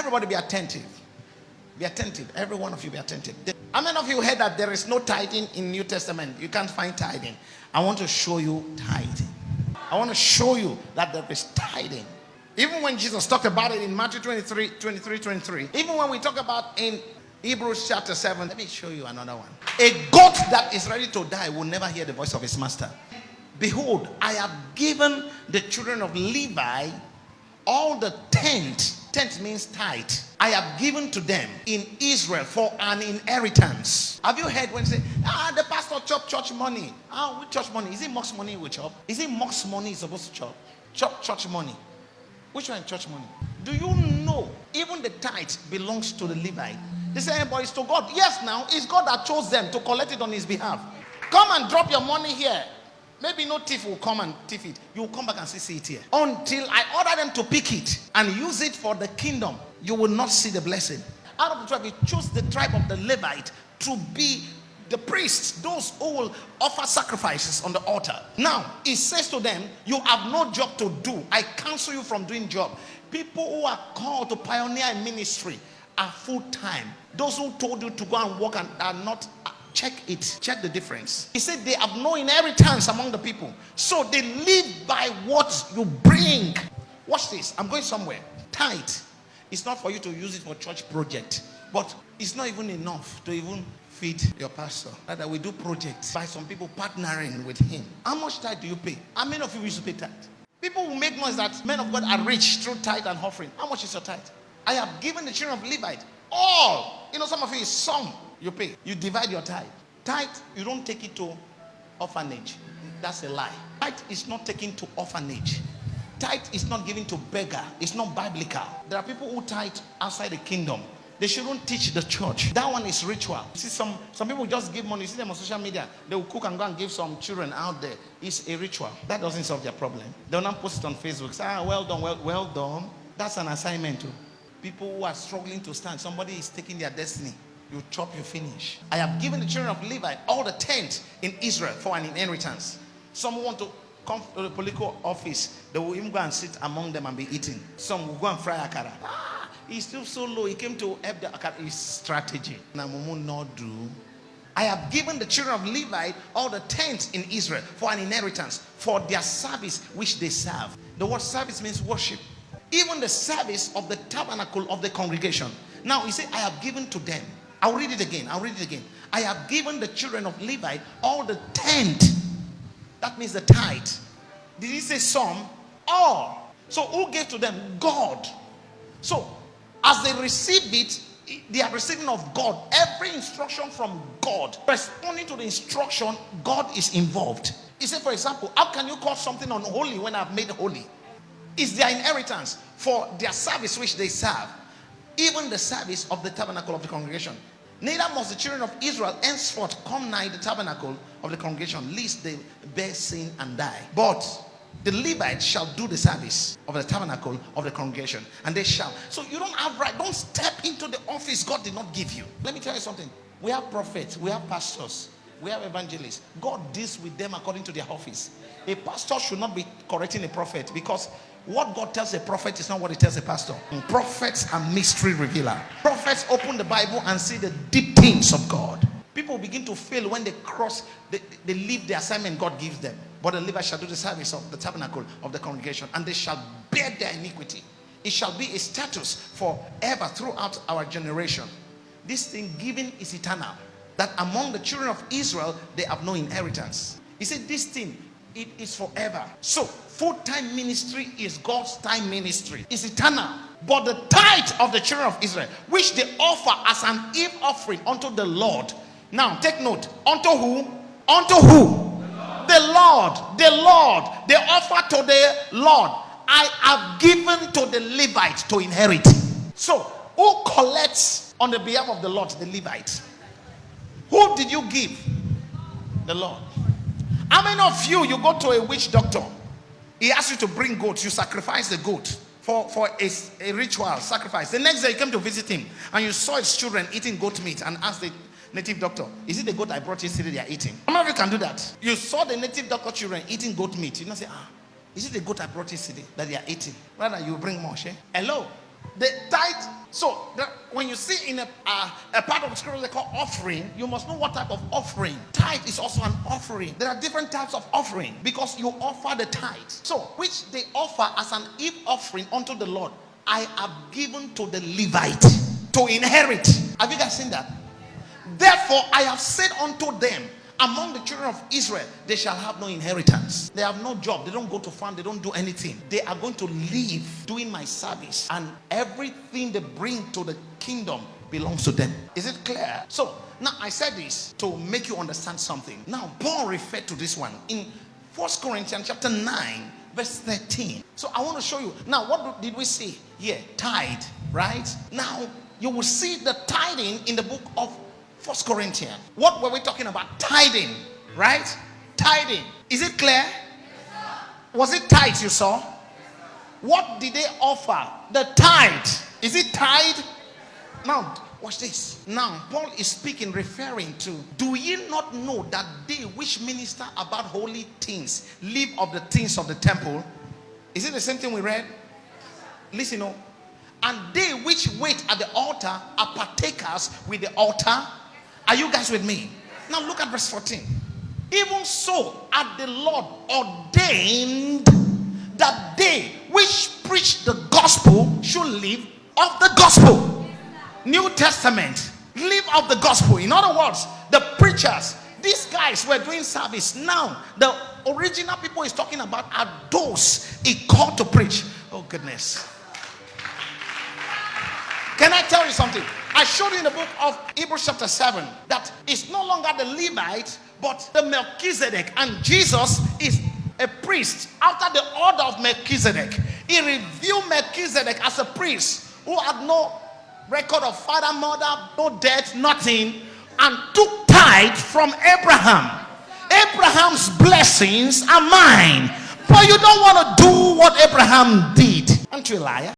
Everybody be attentive. Be attentive. Every one of you be attentive. How many of you heard that there is no tithing in New Testament? You can't find tithing. I want to show you tithing. I want to show you that there is tithing. Even when Jesus talked about it in Matthew 23. Even when we talk about in Hebrews chapter 7. Let me show you another one. A goat that is ready to die will never hear the voice of his master. Behold, I have given the children of Levi all the tenth means tithe. I have given to them in Israel for an inheritance. Have you heard when you say, the pastor chop church money? Which church money? Is it mosque money we chop? Is it mosque money is supposed to chop? Chop church money. Which one is church money? Do you know even the tithe belongs to the Levite? They say, but it's to God. Yes, now it's God that chose them to collect it on his behalf. Come and drop your money here. Maybe no thief will come and thief it. You will come back and see it here. Until I order them to pick it and use it for the kingdom, you will not see the blessing. Out of the tribe, he chose the tribe of the Levite to be the priests, those who will offer sacrifices on the altar. Now, he says to them, you have no job to do. I cancel you from doing job. People who are called to pioneer in ministry are full-time. Those who told you to go and work and are not, check it. Check the difference. He said they have no inheritance among the people. So they live by what you bring. Watch this. I'm going somewhere. Tithe. It's not for you to use it for church project. But it's not even enough to even feed your pastor. Rather, we do projects by some people partnering with him. How much tithe do you pay? How many of you used to pay tithe? People will make noise that men of God are rich through tithe and offering. How much is your tithe? I have given the children of Levite all. You know, some of you is some you pay. You divide your tithe. Tithe, you don't take it to orphanage. That's a lie. Tithe is not taken to orphanage. Tithe is not given to beggar. It's not biblical. There are people who tithe outside the kingdom. They shouldn't teach the church. That one is ritual. You see, some people just give money. You see them on social media. They will cook and go and give some children out there. It's a ritual. That doesn't solve their problem. They will not post it on Facebook. Say, well done, well done. That's an assignment too. People who are struggling to stand. Somebody is taking their destiny. You chop, you finish. I have given the children of Levi all the tenth in Israel for an inheritance. Some want to come to the political office. They will even go and sit among them and be eating. Some will go and fry akara. He's still so low. He came to help the akara. His strategy. I have given the children of Levi all the tenth in Israel for an inheritance, for their service which they serve. The word service means worship. Even the service of the tabernacle of the congregation. Now he said, I have given to them. I'll read it again. I have given the children of Levi all the tenth. That means the tithe. Did he say some? All. So who gave to them? God. So as they receive it, they are receiving of God. Every instruction from God. Responding to the instruction, God is involved. He said, for example, how can you call something unholy when I've made holy? It's their inheritance for their service which they serve. Even the service of the tabernacle of the congregation. Neither must the children of Israel henceforth come nigh the tabernacle of the congregation, lest they bear sin and die. But the Levites shall do the service of the tabernacle of the congregation, and they shall. So you don't have right. Don't step into the office God did not give you. Let me tell you something. We have prophets, we have pastors, we have evangelists. God deals with them according to their office. A pastor should not be correcting a prophet, because what God tells a prophet is not what he tells a pastor. Prophets are mystery revealer. Prophets open the Bible and see the deep things of God. People begin to fail when they leave the assignment God gives them. But the Levites shall do the service of the tabernacle of the congregation, and they shall bear their iniquity. It shall be a status forever throughout our generation. This thing given is eternal, that among the children of Israel they have no inheritance. He said this thing, it is forever. So full-time ministry is God's time ministry. It's eternal. But the tithe of the children of Israel, which they offer as an eve offering unto the Lord. Now take note. Unto who? Unto who? The Lord. The Lord. They offer to the Lord. I have given to the Levites to inherit. So who collects on the behalf of the Lord? The Levites. Who did you give? The Lord. How many of you go to a witch doctor? He asks you to bring goats. You sacrifice the goat for a ritual sacrifice. The next day you came to visit him and you saw his children eating goat meat and asked the native doctor, is it the goat I brought yesterday they are eating? How many of you can do that? You saw the native doctor children eating goat meat. You don't say, is it the goat I brought yesterday that they are eating? Rather, you bring more. Hello? The tithe. So when you see in a part of the scripture they call offering, you must know what type of offering. Tithe is also an offering. There are different types of offering because you offer the tithe. So, which they offer as an eve offering unto the Lord, I have given to the Levite to inherit. Have you guys seen that? Therefore, I have said unto them, among the children of Israel, they shall have no inheritance. They have no job. They don't go to farm. They don't do anything. They are going to live doing my service. And everything they bring to the kingdom belongs to them. Is it clear? So, now I said this to make you understand something. Now, Paul referred to this one in 1 Corinthians chapter 9, verse 13. So, I want to show you. Now, what did we see here? Tithe, right? Now, you will see the tithing in the book of 1 Corinthians. What were we talking about? Tithing, right? Tithing. Is it clear? Was it tithe you saw? What did they offer? The tithe. Is it tithe? Now, watch this. Now, Paul is speaking, referring to, do ye not know that they which minister about holy things live of the things of the temple? Is it the same thing we read? Listen, no. And they which wait at the altar are partakers with the altar. Are you guys with me? Now look at verse 14. Even so hath the Lord ordained that they which preach the gospel should live of the gospel. New Testament, live of the gospel. In other words, the preachers, these guys were doing service. Now the original people he's talking about are those he called to preach. Oh goodness. Can I tell you something? I showed you in the book of Hebrews chapter 7 that it's no longer the Levite but the Melchizedek, and Jesus is a priest after the order of Melchizedek. He revealed Melchizedek as a priest who had no record of father, mother, no debt, nothing, and took tithe from Abraham. Abraham's blessings are mine, but you don't want to do what Abraham did. Aren't you a liar?